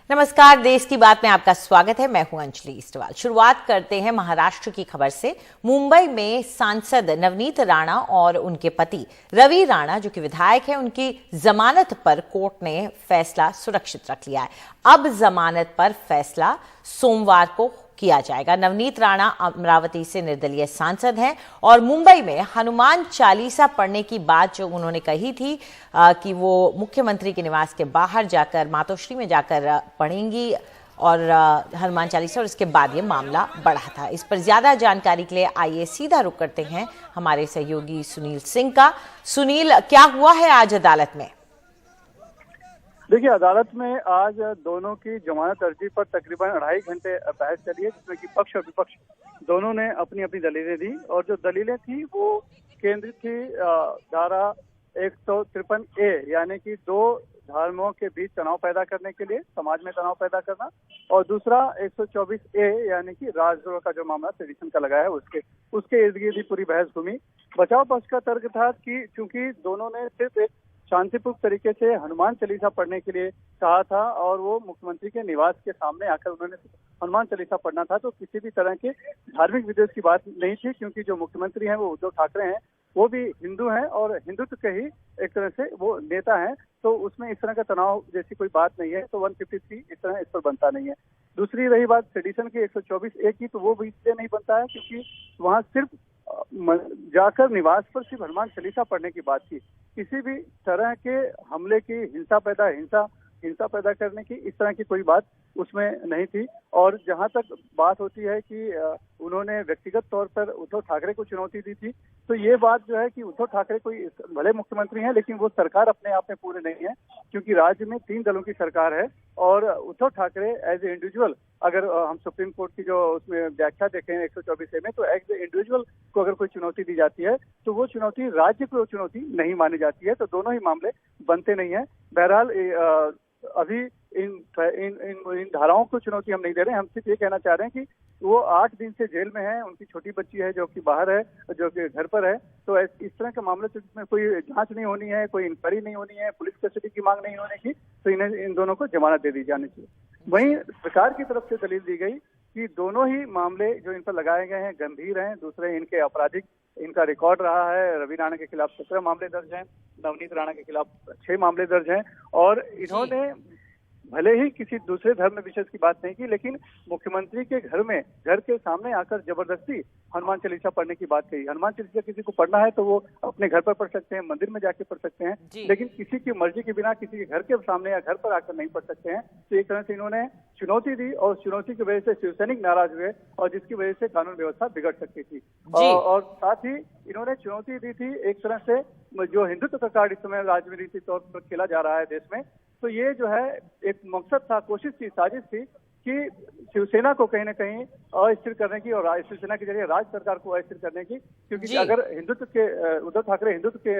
नमस्कार, देश की बात में आपका स्वागत है। मैं हूं अंजलि इस्टवाल। शुरुआत करते हैं महाराष्ट्र की खबर से। मुंबई में सांसद नवनीत राणा और उनके पति रवि राणा, जो कि विधायक हैं, उनकी जमानत पर कोर्ट ने फैसला सुरक्षित रख लिया है। अब जमानत पर फैसला सोमवार को किया जाएगा। नवनीत राणा अमरावती से निर्दलीय सांसद हैं और मुंबई में हनुमान चालीसा पढ़ने की बात जो उन्होंने कही थी कि वो मुख्यमंत्री के निवास के बाहर जाकर मातोश्री में जाकर पढ़ेंगी और हनुमान चालीसा, और इसके बाद ये मामला बढ़ा था। इस पर ज्यादा जानकारी के लिए आइए सीधा रुख करते हैं हमारे सहयोगी सुनील सिंह का। सुनील, क्या हुआ है आज अदालत में? देखिए, अदालत में आज दोनों की जमानत अर्जी पर तकरीबन 2.5 घंटे बहस चली है, जिसमें कि पक्ष और विपक्ष दोनों ने अपनी अपनी दलीलें दी। और जो दलीलें थी वो केंद्रित थी धारा 153A, यानी कि दो धर्मों के बीच तनाव पैदा करने के लिए, समाज में तनाव पैदा करना, और दूसरा 124A, यानी कि राजद्रोह का जो मामला सेडिशन का लगाया है उसके इर्द गिर्द ही पूरी बहस घूमी। बचाव पक्ष का तर्क था कि चूंकि दोनों ने सिर्फ एक शांतिपूर्ण तरीके से हनुमान चालीसा पढ़ने के लिए कहा था और वो मुख्यमंत्री के निवास के सामने आकर उन्होंने हनुमान चालीसा पढ़ना था, तो किसी भी तरह के धार्मिक विद्वेष की बात नहीं थी, क्योंकि जो मुख्यमंत्री हैं वो उद्धव ठाकरे हैं, वो भी हिंदू हैं और हिंदुत्व के ही एक तरह से वो नेता हैं, तो उसमें इस तरह का तनाव जैसी कोई बात नहीं है। तो 153 इस तरह इस पर बनता नहीं है। दूसरी रही बात सेडिशन की 124A की, तो वो भी इसलिए नहीं बनता है क्योंकि वहाँ सिर्फ जाकर निवास पर सिर्फ हनुमान चालीसा पढ़ने की बात थी। किसी भी तरह के हमले की, हिंसा पैदा करने की, इस तरह की कोई बात उसमें नहीं थी। और जहां तक बात होती है कि उन्होंने व्यक्तिगत तौर पर उद्धव ठाकरे को चुनौती दी थी, तो ये बात जो है कि उद्धव ठाकरे कोई भले मुख्यमंत्री हैं, लेकिन वो सरकार अपने आप में पूरे नहीं है, क्योंकि राज्य में 3 दलों की सरकार है। और Uddhav Thackeray as an individual, अगर हम सुप्रीम कोर्ट की जो उसमें व्याख्या देखें 124A में, तो एज ए इंडिविजुअल को अगर कोई चुनौती दी जाती है तो वो चुनौती राज्य को चुनौती नहीं मानी जाती है, तो दोनों ही मामले बनते नहीं है। बहरहाल अभी इन धाराओं को चुनौती हम नहीं दे रहे हैं। हम सिर्फ ये कहना चाह रहे हैं कि वो 8 दिन से जेल में है, उनकी छोटी बच्ची है जो कि बाहर है, जो कि घर पर है, तो इस तरह के मामले जिसमें कोई जांच नहीं होनी है, कोई इंक्वायरी नहीं होनी है, पुलिस कस्टडी की मांग नहीं होने की, तो इन दोनों को जमानत दे दी जानी चाहिए। वहीं सरकार की तरफ से दलील दी गई कि दोनों ही मामले जो इन पर लगाए गए हैं गंभीर हैं। दूसरे, इनके आपराधिक इनका रिकॉर्ड रहा है। रवि राणा के खिलाफ 17 मामले दर्ज हैं, नवनीत राणा के खिलाफ 6 मामले दर्ज हैं, और इन्होंने भले ही किसी दूसरे धर्म में विशेष की बात नहीं की, लेकिन मुख्यमंत्री के घर के सामने आकर जबरदस्ती हनुमान चालीसा पढ़ने की बात कही। हनुमान चालीसा किसी को पढ़ना है तो वो अपने घर पर पढ़ सकते हैं, मंदिर में जाके पढ़ सकते हैं, लेकिन किसी की मर्जी के बिना किसी के घर के सामने या घर पर आकर नहीं पढ़ सकते हैं। तो एक तरह से इन्होंने चुनौती दी और चुनौती की वजह से शिवसैनिक नाराज हुए और जिसकी वजह से कानून व्यवस्था बिगड़ सकती थी। और साथ ही इन्होंने चुनौती दी थी एक तरह से जो हिंदुत्व का कार्ड इस समय राजनीतिक तौर पर खेला जा रहा है देश में, तो ये जो है एक मकसद था, कोशिश थी, साजिश थी कि शिवसेना को कहीं ना कहीं अस्थिर करने की और शिवसेना के जरिए राज्य सरकार को अस्थिर करने की, क्योंकि अगर उद्धव ठाकरे हिंदुत्व के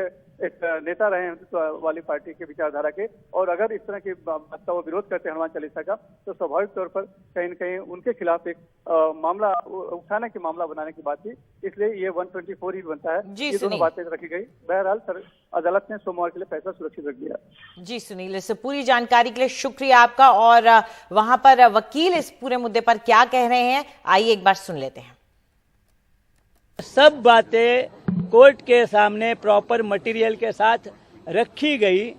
एक नेता रहे, हिंदुत्व वाली पार्टी के विचारधारा के, और अगर इस तरह की बात का वो विरोध करते हैं हनुमान चालीसा का, तो स्वाभाविक तौर पर कहीं न कहीं उनके खिलाफ एक मामला उठाने की मामला बनाने की बात थी। इसलिए ये 124 ही बनता है। ये दोनों बातें रखी गई। बहरहाल अदालत ने सोमवार के लिए फैसला सुरक्षित रख दिया। जी सुनील, इस पूरी जानकारी के लिए शुक्रिया आपका। और वहां पर वकील इस पूरे मुद्दे पर क्या कह रहे हैं, आइए एक बार सुन लेते हैं। सब बातें कोर्ट के सामने प्रॉपर मटेरियल के साथ रखी गई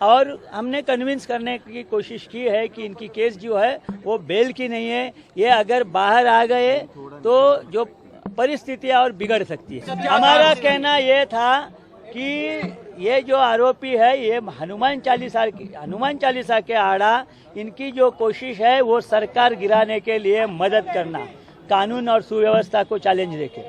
और हमने कन्विंस करने की कोशिश की है कि इनकी केस जो है वो बेल की नहीं है। ये अगर बाहर आ गए तो जो परिस्थितियां और बिगड़ सकती है। हमारा कहना ये था कि ये जो आरोपी है ये हनुमान चालीसा के आड़ा इनकी जो कोशिश है वो सरकार गिराने के लिए मदद करना, कानून और सुव्यवस्था को चैलेंज देके।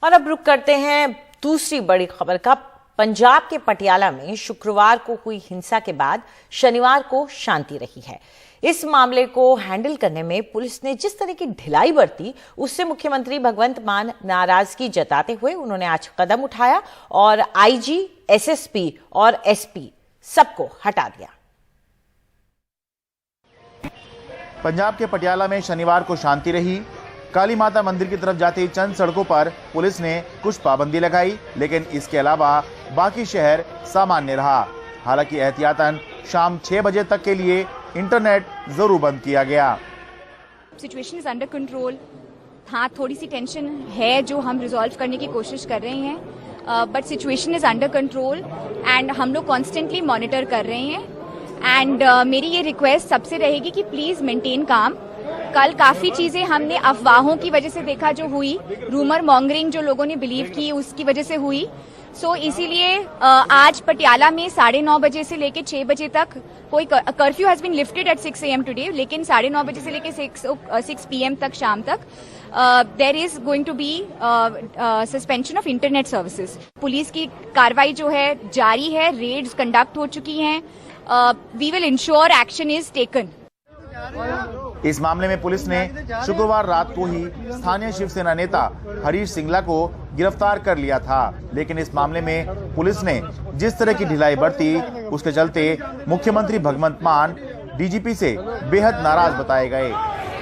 और अब रुक करते हैं दूसरी बड़ी खबर का। पंजाब के पटियाला में शुक्रवार को हुई हिंसा के बाद शनिवार को शांति रही है। इस मामले को हैंडल करने में पुलिस ने जिस तरह की ढिलाई बरती, उससे मुख्यमंत्री भगवंत मान नाराजगी जताते हुए उन्होंने आज कदम उठाया और आईजी, एसएसपी और एसपी सबको हटा दिया। पंजाब के पटियाला में शनिवार को शांति रही। काली माता मंदिर की तरफ जाती चंद सड़कों पर पुलिस ने कुछ पाबंदी लगाई, लेकिन इसके अलावा बाकी शहर सामान्य रहा। हालांकि एहतियातन शाम 6 बजे तक के लिए इंटरनेट जरूर बंद किया गया। Situation is under control. हाँ, थोड़ी सी टेंशन है जो हम रिजॉल्व करने की कोशिश कर रहे हैं, but situation is under control and हम लोग कॉन्स्टेंटली मॉनिटर कर रहे हैं। एंड मेरी ये रिक्वेस्ट सबसे रहेगी कि प्लीज मेंटेन काम। कल काफी चीजें हमने अफवाहों की वजह से देखा जो हुई, रूमर मॉन्गरिंग जो लोगों ने बिलीव की उसकी वजह से हुई। सो इसीलिए आज पटियाला में 9:30 बजे से लेके 6 बजे तक कोई curfew has been lifted at 6 AM today, लेकिन 9:30 बजे से लेके 6 PM तक शाम तक there is going to be suspension of internet services. Police की कार्रवाई जो है जारी है, रेड्स कंडक्ट हो चुकी हैं। We will ensure action is taken. इस मामले में पुलिस ने शुक्रवार रात को ही स्थानीय शिवसेना नेता हरीश सिंगला को गिरफ्तार कर लिया था, लेकिन इस मामले में पुलिस ने जिस तरह की ढिलाई बरती उसके चलते मुख्यमंत्री भगवंत मान डीजीपी से बेहद नाराज बताए गए।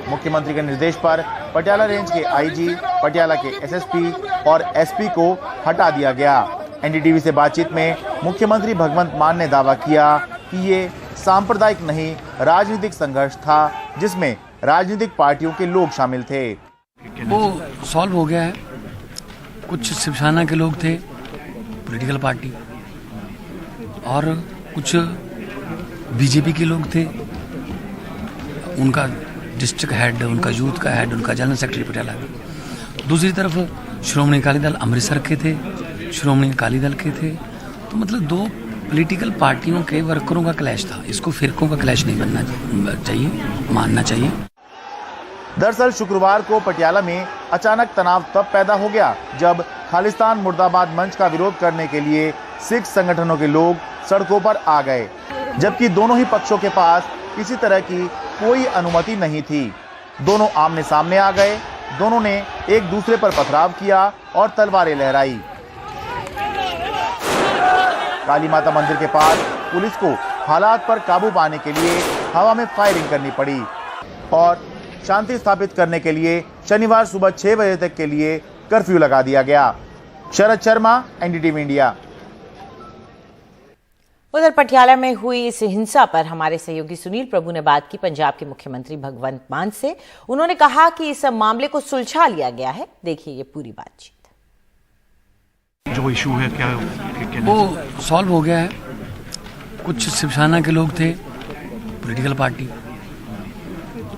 मुख्यमंत्री के निर्देश पर पटियाला रेंज के आईजी, पटियाला के एसएसपी और एसपी को हटा दिया गया। एनडीटीवी से बातचीत में मुख्यमंत्री भगवंत मान ने दावा किया कि ये सांप्रदायिक नहीं राजनीतिक संघर्ष था जिसमें राजनीतिक पार्टियों के लोग शामिल थे। वो सॉल्व हो गया है। कुछ शिवसेना के लोग थे, पॉलिटिकल पार्टी, और कुछ बीजेपी के लोग थे। उनका डिस्ट्रिक्ट हेड, उनका यूथ का हेड, उनका जनरल सेक्रेटरी पटियाला का। दूसरी तरफ श्रोमणी अकाली दल अमृतसर के थे, श्रोमणी अकाली दल के थे। तो मतलब दो पॉलिटिकल पार्टियों के वर्करों का क्लैश था। इसको फिरकों का क्लैश नहीं बनना चाहिए, मानना चाहिए। दरअसल शुक्रवार को पटियाला में अचानक तनाव तब पैदा हो गया जब खालिस्तान मुर्दाबाद मंच का विरोध करने के लिए सिख संगठनों के लोग सड़कों पर आ गए, जबकि दोनों ही पक्षों के पास किसी तरह की कोई अनुमति नहीं थी। दोनों आमने सामने आ गए, दोनों ने एक दूसरे पर पथराव किया और तलवारें लहराई। काली माता मंदिर के पास पुलिस को हालात पर काबू पाने के लिए हवा में फायरिंग करनी पड़ी और शांति स्थापित करने के लिए शनिवार सुबह 6 बजे तक के लिए कर्फ्यू लगा दिया गया। Sharad Sharma, NDTV India. उधर पटियाला में हुई इस हिंसा पर हमारे सहयोगी सुनील प्रभु ने बात की पंजाब के मुख्यमंत्री भगवंत मान से। उन्होंने कहा कि इस मामले को सुलझा लिया गया है। देखिए ये पूरी बातचीत। जो इशू है क्या वो सॉल्व हो गया है। कुछ शिवसेना के लोग थे, पॉलिटिकल पार्टी,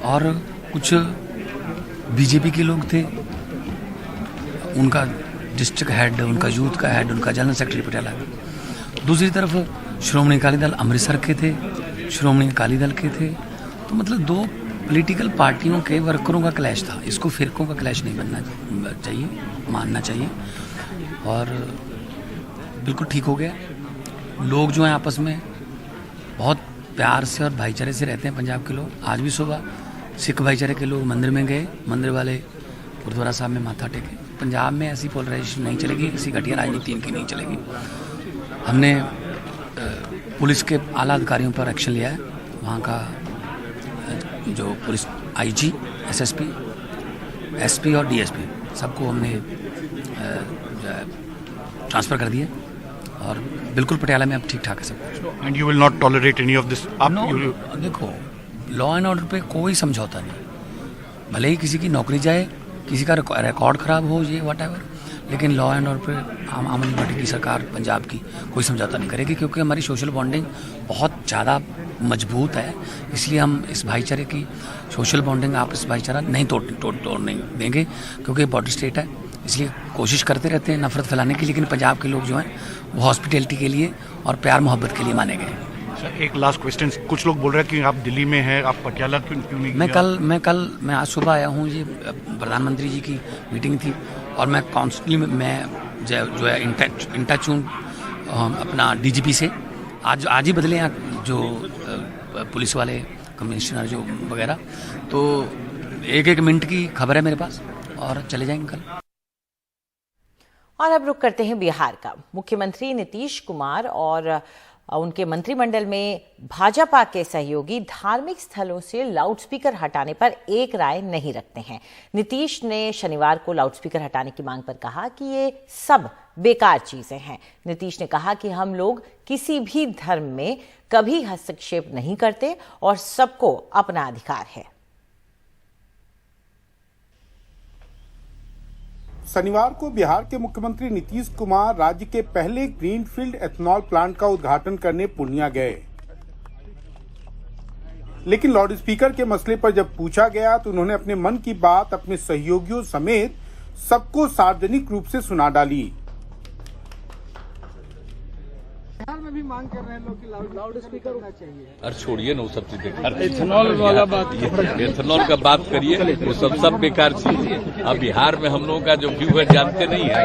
और कुछ बीजेपी के लोग थे। उनका डिस्ट्रिक्ट हेड, उनका यूथ का हेड, उनका जनरल सेक्रेटरी पटियाला का। दूसरी तरफ श्रोमणी अकाली दल अमृतसर के थे, श्रोमणी अकाली दल के थे। तो मतलब दो पॉलिटिकल पार्टियों के वर्करों का क्लैश था। इसको फिरकों का क्लैश नहीं बनना चाहिए, मानना चाहिए। और बिल्कुल ठीक हो गया। लोग जो हैं आपस में बहुत प्यार से और भाईचारे से रहते हैं पंजाब के लोग। आज भी सुबह सिख भाईचारे के लोग मंदिर में गए, मंदिर वाले गुरुद्वारा साहब में माथा टेके। पंजाब में ऐसी पोलराइजेशन नहीं चलेगी, ऐसी घटिया राजनीति इनकी नहीं चलेगी। हमने पुलिस के आला अधिकारियों पर एक्शन लिया है। वहाँ का जो पुलिस आईजी, एसएसपी, एसपी और डीएसपी सबको हमने ट्रांसफर कर दिया और बिल्कुल पटियाला में अब ठीक ठाक है सब। And you will not tolerate any of this. देखो, लॉ एंड ऑर्डर पे कोई समझौता नहीं। भले ही किसी की नौकरी जाए, किसी का रिकॉर्ड खराब हो, ये व्हाटएवर, लेकिन लॉ एंड ऑर्डर पे आम आदमी पार्टी की सरकार पंजाब की कोई समझौता नहीं करेगी, क्योंकि हमारी सोशल बॉन्डिंग बहुत ज़्यादा मजबूत है। इसलिए हम इस भाईचारे की सोशल बॉन्डिंग, आपस भाईचारा नहीं तोड़ने देंगे, क्योंकि बॉर्डर स्टेट है। इसलिए कोशिश करते रहते हैं नफरत फैलाने की, लेकिन पंजाब के लोग जो हैं वो हॉस्पिटैलिटी के लिए और प्यार मोहब्बत के लिए माने गए। सर एक लास्ट क्वेश्चन, कुछ लोग बोल रहे हैं कि आप दिल्ली में हैं, आप पटियाला क्यों नहीं? मैं आज सुबह आया हूँ। ये प्रधानमंत्री जी की मीटिंग थी और मैं काउंसिल में मैं जो है इन टच हूँ अपना डीजीपी से। आज ही बदले हैं जो पुलिस वाले कमिश्नर जो वगैरह, तो एक मिनट की खबर है मेरे पास और चले जाएंगे कल। और अब रुक करते हैं बिहार का। मुख्यमंत्री नीतीश कुमार और उनके मंत्रिमंडल में भाजपा के सहयोगी धार्मिक स्थलों से लाउडस्पीकर हटाने पर एक राय नहीं रखते हैं। नीतीश ने शनिवार को लाउडस्पीकर हटाने की मांग पर कहा कि ये सब बेकार चीजें हैं। नीतीश ने कहा कि हम लोग किसी भी धर्म में कभी हस्तक्षेप नहीं करते और सबको अपना अधिकार है। शनिवार को बिहार के मुख्यमंत्री नीतीश कुमार राज्य के पहले ग्रीनफील्ड एथेनॉल प्लांट का उद्घाटन करने पूर्णिया गए, लेकिन लाउडस्पीकर के मसले पर जब पूछा गया तो उन्होंने अपने मन की बात अपने सहयोगियों समेत सबको सार्वजनिक रूप से सुना डाली। बिहार में भी मांग कर रहे हैं लोग कि लाउड स्पीकर होना चाहिए। अरे छोड़िए ना वो सब चीजें, एथेनॉल वाला बात, एथेनॉल का बात करिए, वो सब बेकार चीज है। अब बिहार में हम लोगों का जो व्यू है जानते नहीं है,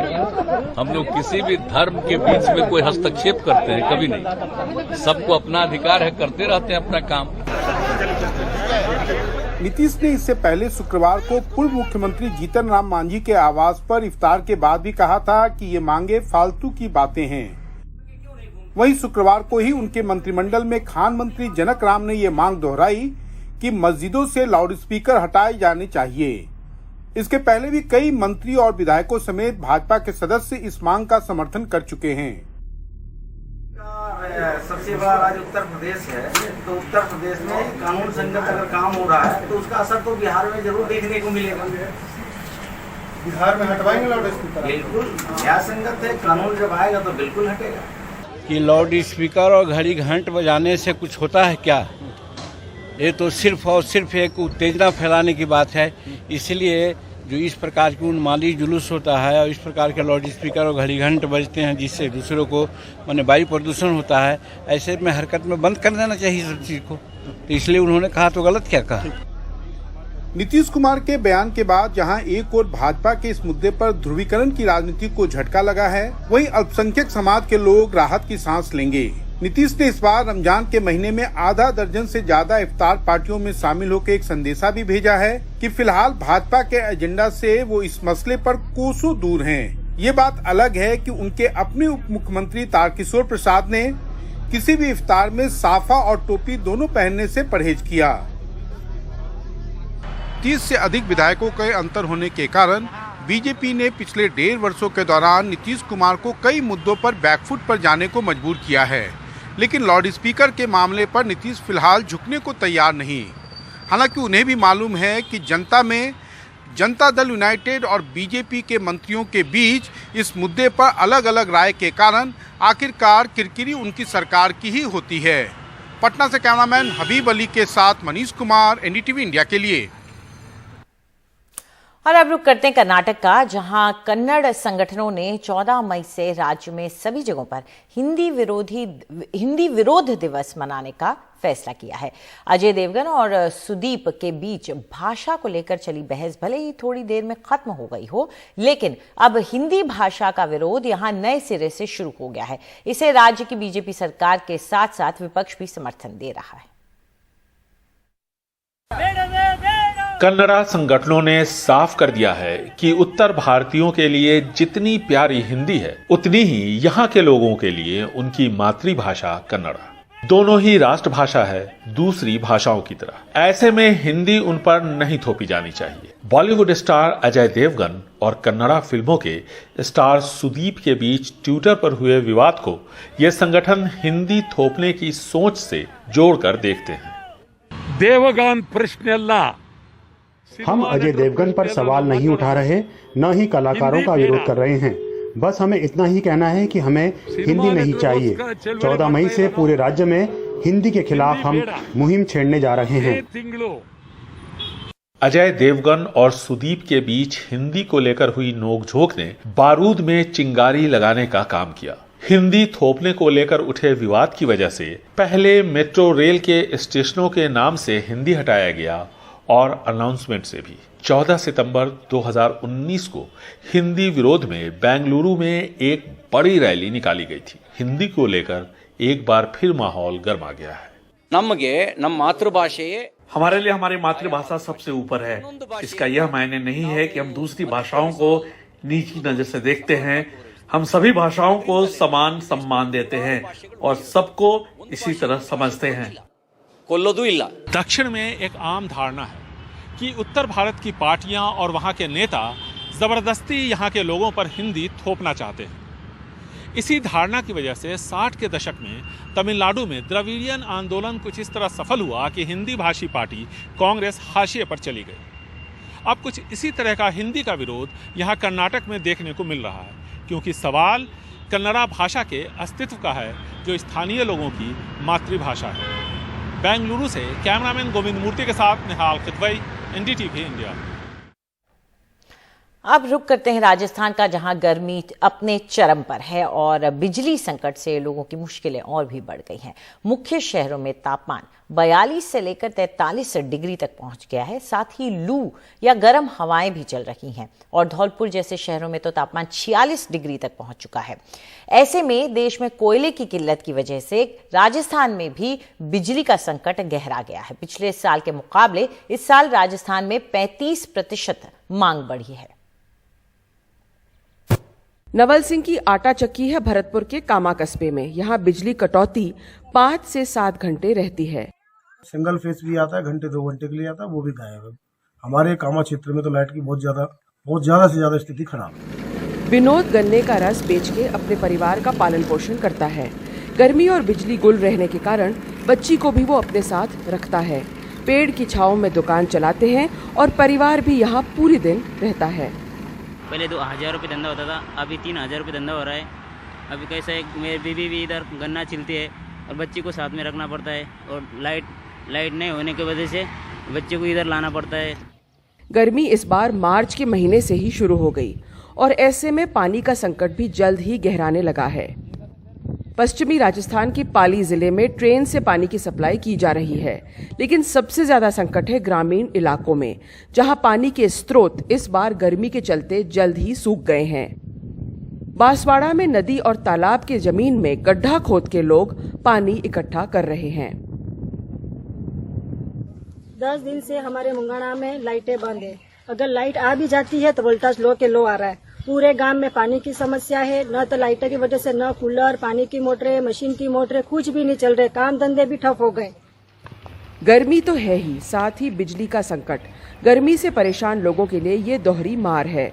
हम लोग किसी भी धर्म के बीच में कोई हस्तक्षेप करते हैं कभी नहीं, सबको अपना अधिकार है, करते रहते हैं अपना काम। नीतीश ने इससे पहले शुक्रवार को पूर्व मुख्यमंत्री जीतन राम मांझी के आवास पर इफ्तार के बाद भी कहा था कि ये मांगे फालतू की बातें हैं। वहीं शुक्रवार को ही उनके मंत्रिमंडल में खान मंत्री जनक राम ने ये मांग दोहराई कि मस्जिदों से लाउडस्पीकर हटाए जाने चाहिए। इसके पहले भी कई मंत्री और विधायकों समेत भाजपा के सदस्य इस मांग का समर्थन कर चुके हैं। सबसे बड़ा राज्य उत्तर प्रदेश है, तो उत्तर प्रदेश में कानून संगत अगर काम हो रहा है तो उसका असर तो बिहार में जरूर देखने को मिलेगा। बिहार में हटवाएंगे लाउडस्पीकर? बिल्कुल, न्याय संगत है, कानून जब आएगा तो बिल्कुल हटेगा। कि लाउड स्पीकर और घड़ी घंट बजाने से कुछ होता है क्या? ये तो सिर्फ और सिर्फ एक उत्तेजना फैलाने की बात है। इसलिए जो इस प्रकार की उन्मादी जुलूस होता है और इस प्रकार के लाउड स्पीकर और घड़ी घंट बजते हैं जिससे दूसरों को माने वायु प्रदूषण होता है, ऐसे में हरकत में बंद कर देना चाहिए सब चीज़ को। तो इसलिए उन्होंने कहा तो गलत क्या कहा। नीतीश कुमार के बयान के बाद जहां एक ओर भाजपा के इस मुद्दे पर ध्रुवीकरण की राजनीति को झटका लगा है, वहीं अल्पसंख्यक समाज के लोग राहत की सांस लेंगे। नीतीश ने इस बार रमजान के महीने में आधा दर्जन से ज्यादा इफ्तार पार्टियों में शामिल होकर एक संदेशा भी भेजा है कि फिलहाल भाजपा के एजेंडा से वो इस मसले पर कोसों दूर हैं। ये बात अलग है कि उनके अपने उप मुख्यमंत्री तारकिशोर प्रसाद ने किसी भी इफ्तार में साफा और टोपी दोनों पहनने से परहेज किया। 30 से अधिक विधायकों के अंतर होने के कारण बीजेपी ने पिछले 1.5 वर्षों के दौरान नीतीश कुमार को कई मुद्दों पर बैकफुट पर जाने को मजबूर किया है, लेकिन लाउडस्पीकर के मामले पर नीतीश फिलहाल झुकने को तैयार नहीं। हालांकि उन्हें भी मालूम है कि जनता में जनता दल यूनाइटेड और बीजेपी के मंत्रियों के बीच इस मुद्दे पर अलग अलग राय के कारण आखिरकार किरकिरी उनकी सरकार की ही होती है। पटना से कैमरामैन हबीब अली के साथ मनीष कुमार, एनडीटीवी इंडिया के लिए। और अब रुक करते हैं कर्नाटक का, जहां कन्नड़ संगठनों ने 14 मई से राज्य में सभी जगहों पर हिंदी विरोध दिवस मनाने का फैसला किया है। अजय देवगन और सुदीप के बीच भाषा को लेकर चली बहस भले ही थोड़ी देर में खत्म हो गई हो, लेकिन अब हिंदी भाषा का विरोध यहां नए सिरे से शुरू हो गया है। इसे राज्य की बीजेपी सरकार के साथ साथ विपक्ष भी समर्थन दे रहा है। कन्नड़ा संगठनों ने साफ कर दिया है कि उत्तर भारतीयों के लिए जितनी प्यारी हिंदी है, उतनी ही यहाँ के लोगों के लिए उनकी मातृभाषा कन्नड़ा। दोनों ही राष्ट्रभाषा है, दूसरी भाषाओं की तरह। ऐसे में हिंदी उन पर नहीं थोपी जानी चाहिए। बॉलीवुड स्टार अजय देवगन और कन्नड़ा फिल्मों के स्टार सुदीप के बीच ट्विटर पर हुए विवाद को यह संगठन हिंदी थोपने की सोच से जोड़कर देखते हैं। देवगन प्रश्न, हम अजय देवगन पर सवाल नहीं उठा रहे, न ही कलाकारों का विरोध कर रहे हैं। बस हमें इतना ही कहना है कि हमें हिंदी नहीं चाहिए। 14 मई से पूरे राज्य में हिंदी के खिलाफ हम मुहिम छेड़ने जा रहे हैं। अजय देवगन और सुदीप के बीच हिंदी को लेकर हुई नोकझोंक ने बारूद में चिंगारी लगाने का काम किया। हिंदी थोपने को लेकर उठे विवाद की वजह से पहले मेट्रो रेल के स्टेशनों के नाम से हिंदी हटाया गया और अनाउंसमेंट से भी। 14 सितंबर 2019 को हिंदी विरोध में बेंगलुरु में एक बड़ी रैली निकाली गई थी। हिंदी को लेकर एक बार फिर माहौल गर्मा गया है। हमारे लिए हमारी मातृभाषा सबसे ऊपर है। इसका यह मायने नहीं है कि हम दूसरी भाषाओं को नीची नजर से देखते हैं। हम सभी भाषाओं को समान सम्मान देते हैं और सबको इसी तरह समझते हैं। दक्षिण में एक आम धारणा है कि उत्तर भारत की पार्टियां और वहां के नेता जबरदस्ती यहां के लोगों पर हिंदी थोपना चाहते हैं। इसी धारणा की वजह से 60 के दशक में तमिलनाडु में द्रविड़ियन आंदोलन कुछ इस तरह सफल हुआ कि हिंदी भाषी पार्टी कांग्रेस हाशिए पर चली गई। अब कुछ इसी तरह का हिंदी का विरोध यहाँ कर्नाटक में देखने को मिल रहा है, क्योंकि सवाल कन्नड़ा भाषा के अस्तित्व का है जो स्थानीय लोगों की मातृभाषा है। बेंगलुरु से कैमरामैन गोविंद मूर्ति के साथ निहाल किदवई, एनडीटीवी इंडिया। अब रुक करते हैं राजस्थान का, जहां गर्मी अपने चरम पर है और बिजली संकट से लोगों की मुश्किलें और भी बढ़ गई हैं। मुख्य शहरों में तापमान 42 से लेकर 43 डिग्री तक पहुंच गया है। साथ ही लू या गर्म हवाएं भी चल रही हैं और धौलपुर जैसे शहरों में तो तापमान 46 डिग्री तक पहुंच चुका है। ऐसे में देश में कोयले की किल्लत की वजह से राजस्थान में भी बिजली का संकट गहरा गया है। पिछले साल के मुकाबले इस साल राजस्थान में 35% मांग बढ़ी है। नवल सिंह की आटा चक्की है भरतपुर के कामा कस्बे में। यहाँ बिजली कटौती 5 से 7 घंटे रहती है। सिंगल फेस भी आता है, घंटे 2 घंटे के लिए आता है, वो भी गायब है। हमारे कामा क्षेत्र में तो लाइट की बहुत ज्यादा से ज्यादा स्थिति खराब है। विनोद गन्ने का रस बेच के अपने परिवार का पालन पोषण करता है। गर्मी और बिजली गुल रहने के कारण बच्ची को भी वो अपने साथ रखता है। पेड़ की छांव में दुकान चलाते हैं और परिवार भी यहाँ पूरे दिन रहता है। पहले 2000 रुपये धंधा होता था, अभी 3000 रुपये धंधा हो रहा है। अभी कैसा है, मेरी बीवी भी इधर गन्ना छिलती है और बच्ची को साथ में रखना पड़ता है और लाइट नहीं होने की वजह से बच्चे को इधर लाना पड़ता है। गर्मी इस बार मार्च के महीने से ही शुरू हो गई और ऐसे में पानी का संकट भी जल्द ही गहराने लगा है। पश्चिमी राजस्थान की पाली जिले में ट्रेन से पानी की सप्लाई की जा रही है, लेकिन सबसे ज्यादा संकट है ग्रामीण इलाकों में, जहां पानी के स्रोत इस बार गर्मी के चलते जल्द ही सूख गए हैं। बांसवाड़ा में नदी और तालाब के जमीन में गड्ढा खोद के लोग पानी इकट्ठा कर रहे हैं। 10 दिन से हमारे मुंगाना में लाइटें बंद है। अगर लाइट आ भी जाती है तो वोल्टेज लो के लो आ रहा है। पूरे गांव में पानी की समस्या है, न तो लाइट की वजह से न कूलर, पानी की मोटरें, मशीन की मोटरें कुछ भी नहीं चल रहे। काम धंधे भी ठप हो गए। गर्मी तो है ही, साथ ही बिजली का संकट। गर्मी से परेशान लोगों के लिए ये दोहरी मार है।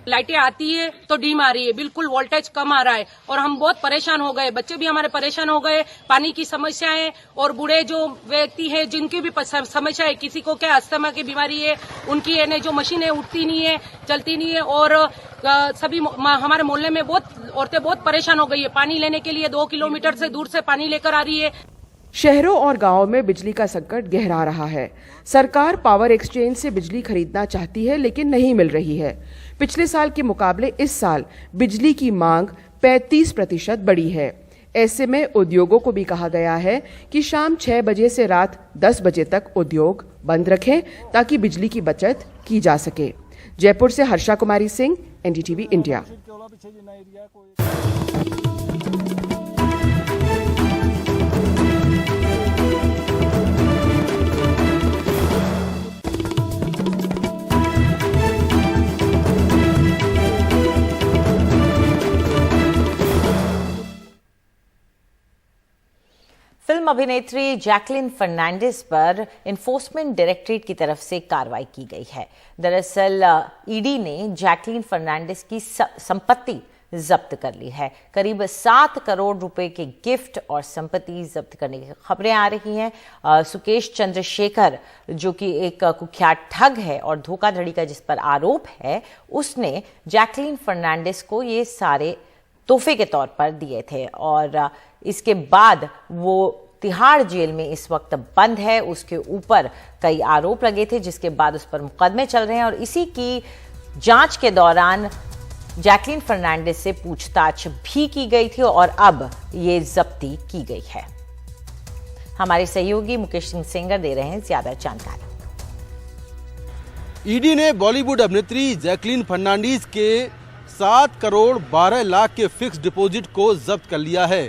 लाइटें आती है तो डीम आ रही है, बिल्कुल वोल्टेज कम आ रहा है और हम बहुत परेशान हो गए। बच्चे भी हमारे परेशान हो गए। पानी की समस्या है और बूढ़े जो व्यक्ति हैं जिनकी भी समस्या है, किसी को क्या अस्थमा की बीमारी है, उनकी जो मशीनें उठती नहीं है, चलती नहीं है और सभी हमारे मोहल्ले में बहुत औरतें बहुत परेशान हो गई है। पानी लेने के लिए 2 किलोमीटर से दूर से पानी लेकर आ रही है। शहरों और गांवों में बिजली का संकट गहरा रहा है। सरकार पावर एक्सचेंज से बिजली खरीदना चाहती है, लेकिन नहीं मिल रही है। पिछले साल के मुकाबले इस साल बिजली की मांग 35% बढ़ी है। ऐसे में उद्योगों को भी कहा गया है कि शाम 6 बजे से रात 10 बजे तक उद्योग बंद रखें, ताकि बिजली की बचत की जा सके। जयपुर से Harsha Kumari Singh, NDTV India. Film अभिनेत्री जैकलिन फर्नांडिस पर एनफोर्समेंट डायरेक्टरेट की तरफ से कार्रवाई की गई है। दरअसल ईडी ने जैकलिन फर्नांडिस की संपत्ति जब्त कर ली है। करीब 7 करोड़ रुपए के गिफ्ट और संपत्ति जब्त करने की खबरें आ रही हैं। सुकेश चंद्रशेखर, जो कि एक कुख्यात ठग है और धोखाधड़ी का जिस पर आरोप है, उसने जैकलिन फर्नांडिस को ये सारे तोहफे के तौर पर दिए थे और इसके बाद वो तिहाड़ जेल में इस वक्त बंद है। उसके ऊपर कई आरोप लगे थे, जिसके बाद उस पर मुकदमे चल रहे हैं और इसी की जांच के दौरान जैकलिन फर्नांडिस से पूछताछ भी की गई थी और अब ये जब्ती की गई है। हमारे सहयोगी मुकेश सिंह सेंगर दे रहे हैं ज्यादा जानकारी। ईडी ने बॉलीवुड अभिनेत्री जैकलिन फर्नांडिस के 7 करोड़ 12 लाख के फिक्स डिपॉजिट को जब्त कर लिया है।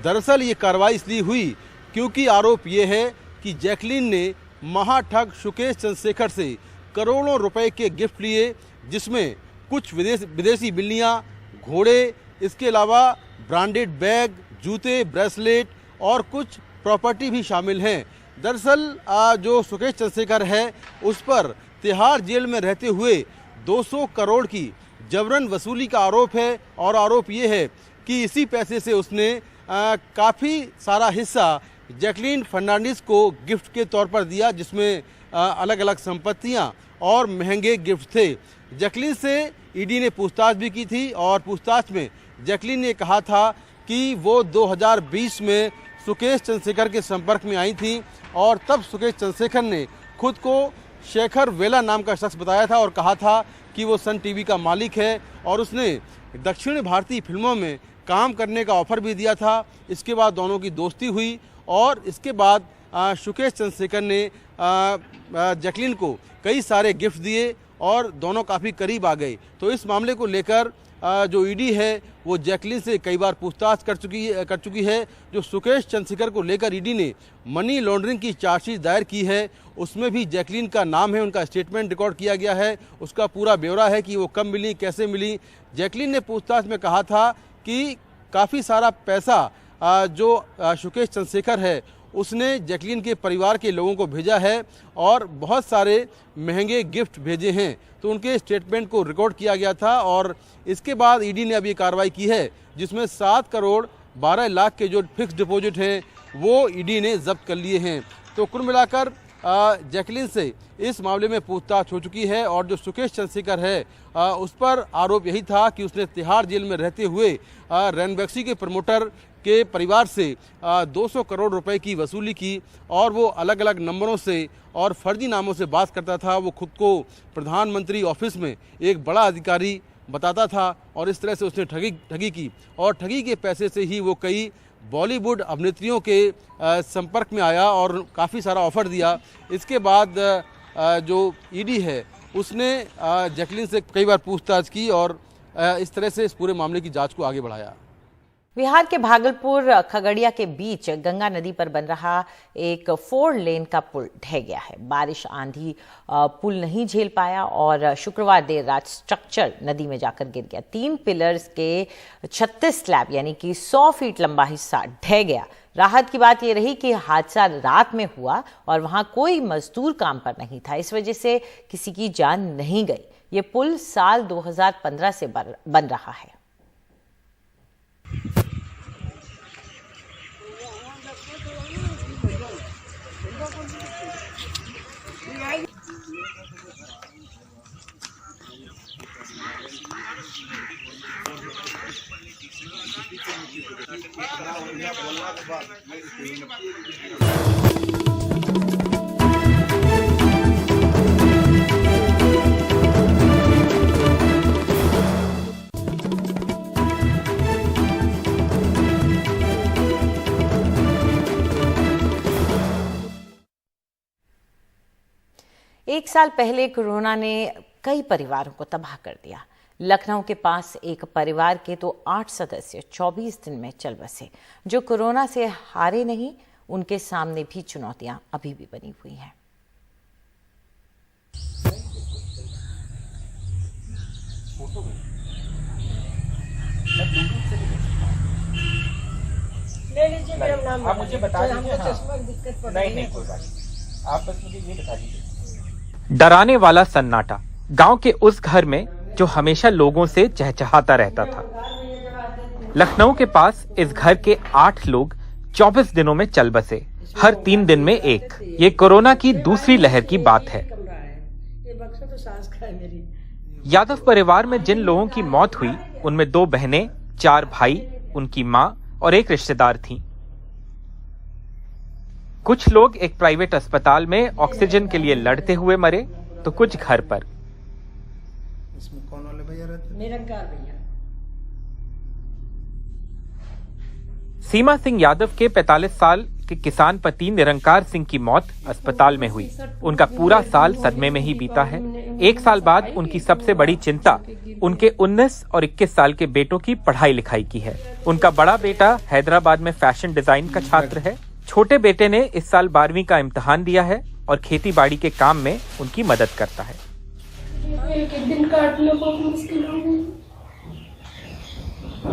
दरअसल ये कार्रवाई इसलिए हुई क्योंकि आरोप ये है कि जैकलिन ने महाठग सुकेश चंद्रशेखर से करोड़ों रुपए के गिफ्ट लिए, जिसमें कुछ विदेशी बिल्लियां, घोड़े, इसके अलावा ब्रांडेड बैग, जूते, ब्रेसलेट और कुछ प्रॉपर्टी भी शामिल हैं। दरअसल जो सुकेश चंद्रशेखर है उस पर तिहाड़ जेल में रहते हुए 200 करोड़ की जबरन वसूली का आरोप है और आरोप ये है कि इसी पैसे से उसने काफ़ी सारा हिस्सा जैकलीन फर्नांडिस को गिफ्ट के तौर पर दिया, जिसमें अलग अलग संपत्तियां और महंगे गिफ्ट थे। जैकलीन से ईडी ने पूछताछ भी की थी और पूछताछ में जैकलीन ने कहा था कि वो 2020 में सुकेश चंद्रशेखर के संपर्क में आई थी और तब सुकेश चंद्रशेखर ने खुद को शेखर वेला नाम का शख्स बताया था और कहा था कि वो सन टीवी का मालिक है और उसने दक्षिण भारतीय फिल्मों में काम करने का ऑफर भी दिया था। इसके बाद दोनों की दोस्ती हुई और इसके बाद सुकेश चंद्रशेखर ने जैकलीन को कई सारे गिफ्ट दिए और दोनों काफ़ी करीब आ गए। तो इस मामले को लेकर जो ईडी है वो जैकलीन से कई बार पूछताछ कर चुकी है। जो सुकेश चंद्रशेखर को लेकर ईडी ने मनी लॉन्ड्रिंग की चार्जशीट दायर की है, उसमें भी जैकलीन का नाम है, उनका स्टेटमेंट रिकॉर्ड किया गया है, उसका पूरा ब्यौरा है कि वो कब मिली, कैसे मिली। जैकलीन ने पूछताछ में कहा था कि काफ़ी सारा पैसा जो सुकेश चंद्रशेखर है उसने जैकलीन के परिवार के लोगों को भेजा है और बहुत सारे महंगे गिफ्ट भेजे हैं। तो उनके स्टेटमेंट को रिकॉर्ड किया गया था और इसके बाद ईडी ने अब ये कार्रवाई की है, जिसमें 7 करोड़ 12 लाख के जो फिक्स डिपॉजिट हैं वो ईडी ने जब्त कर लिए हैं। तो कुल मिलाकर जैकलीन से इस मामले में पूछताछ हो चुकी है और जो सुकेश चंद्रशेखर है उस पर आरोप यही था कि उसने तिहाड़ जेल में रहते हुए रैनबैक्सी के प्रमोटर के परिवार से 200 करोड़ रुपए की वसूली की और वो अलग अलग नंबरों से और फर्जी नामों से बात करता था। वो खुद को प्रधानमंत्री ऑफिस में एक बड़ा अधिकारी बताता था और इस तरह से उसने ठगी की और ठगी के पैसे से ही वो कई बॉलीवुड अभिनेत्रियों के संपर्क में आया और काफ़ी सारा ऑफर दिया। इसके बाद जो ईडी है उसने जैकलीन से कई बार पूछताछ की और इस तरह से इस पूरे मामले की जांच को आगे बढ़ाया। बिहार के भागलपुर खगड़िया के बीच गंगा नदी पर बन रहा एक 4 लेन का पुल ढह गया है। बारिश आंधी पुल नहीं झेल पाया और शुक्रवार देर रात स्ट्रक्चर नदी में जाकर गिर गया। 3 पिलर्स के 36 स्लैब यानी कि 100 फीट लंबा हिस्सा ढह गया। राहत की बात यह रही कि हादसा रात में हुआ और वहां कोई मजदूर काम पर नहीं था, इस वजह से किसी की जान नहीं गई। ये पुल साल 2015 से बन रहा है। एक साल पहले कोरोना ने कई परिवारों को तबाह कर दिया। लखनऊ के पास एक परिवार के तो 8 सदस्य 24 दिन में चल बसे। जो कोरोना से हारे नहीं, उनके सामने भी चुनौतियां अभी भी बनी हुई हैं। ले लीजिए मेरा नाम, आप मुझे बता दीजिए। नहीं कोई बात, आप बस मुझे ये बता दीजिए। डराने वाला सन्नाटा गांव के उस घर में जो हमेशा लोगों से चहचहाता रहता था। लखनऊ के पास इस घर के 8 लोग 24 दिनों में चल बसे, हर 3 दिन में एक। ये कोरोना की दूसरी लहर की बात है। यादव परिवार में जिन लोगों की मौत हुई उनमें 2 बहनें, 4 भाई, उनकी मां और एक रिश्तेदार थी। कुछ लोग एक प्राइवेट अस्पताल में ऑक्सीजन के लिए लड़ते हुए मरे तो कुछ घर पर। इसमें कौन वाले भैया रहते? निरंकार भैया। सीमा सिंह यादव के 45 साल के किसान पति निरंकार सिंह की मौत अस्पताल में हुई। उनका पूरा साल सदमे में ही बीता है। 1 साल बाद उनकी सबसे बड़ी चिंता उनके 19 और 21 साल के बेटों की पढ़ाई लिखाई की है। उनका बड़ा बेटा हैदराबाद में फैशन डिजाइन का छात्र है। छोटे बेटे ने इस साल 12वीं का इम्तिहान दिया है और खेती बाड़ी के काम में उनकी मदद करता है। एक दिन काटने बहुत मुश्किल हो गई।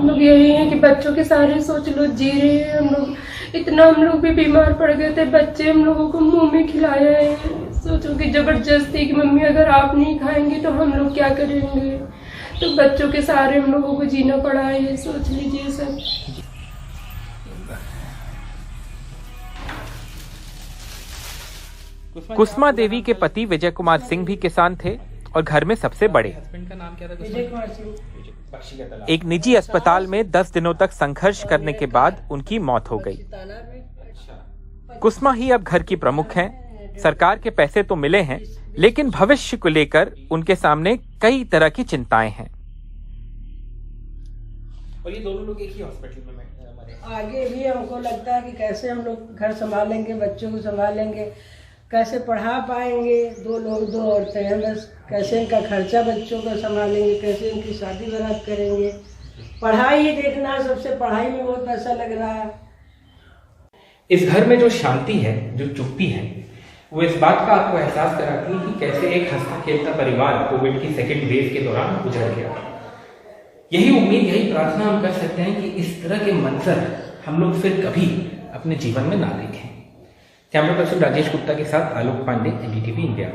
हम लोग यही है कि बच्चों के सारे सोच लो जी रहे हैं हम लोग। इतना हम लोग भी बीमार पड़ गए थे, बच्चे हम लोगों को मुंह में खिलाया है। सोचो कि जबरदस्ती कि मम्मी अगर आप नहीं खाएंगे तो हम लोग क्या करेंगे। तो बच्चों के सहारे हम लोगों को जीना पड़ा है, सोच लीजिए सब। कुसुमा देवी के पति विजय कुमार सिंह भी किसान थे और घर में सबसे बड़े। एक निजी अस्पताल में 10 दिनों तक संघर्ष करने के बाद उनकी मौत हो गई। कुसुमा ही अब घर की प्रमुख हैं। सरकार के पैसे तो मिले हैं, लेकिन भविष्य को लेकर उनके सामने कई तरह की चिंताएं हैं। और ये दोनों लोग एक ही हॉस्पिटल में आगे भी हमको लगता है कि कैसे हम लोग घर संभालेंगे, बच्चों को संभालेंगे, कैसे पढ़ा पाएंगे। 2 लोग 2 औरतें हैं बस, कैसे इनका खर्चा बच्चों का संभालेंगे, कैसे इनकी शादी बारात करेंगे। पढ़ाई ही देखना है, सबसे पढ़ाई में बहुत पैसा लग रहा है। इस घर में जो शांति है, जो चुप्पी है, वो इस बात का आपको एहसास कराती है कि कैसे एक हंसता खेलता परिवार कोविड की सेकेंड वेव के दौरान उजड़ गया। यही उम्मीद, यही प्रार्थना हम कर सकते हैं कि इस तरह के मंजर हम लोग फिर कभी अपने जीवन में ना देखें। कैमरा पर्सन राजेश गुप्ता के साथ आलोक पांडे, एनडीटीवी इंडिया।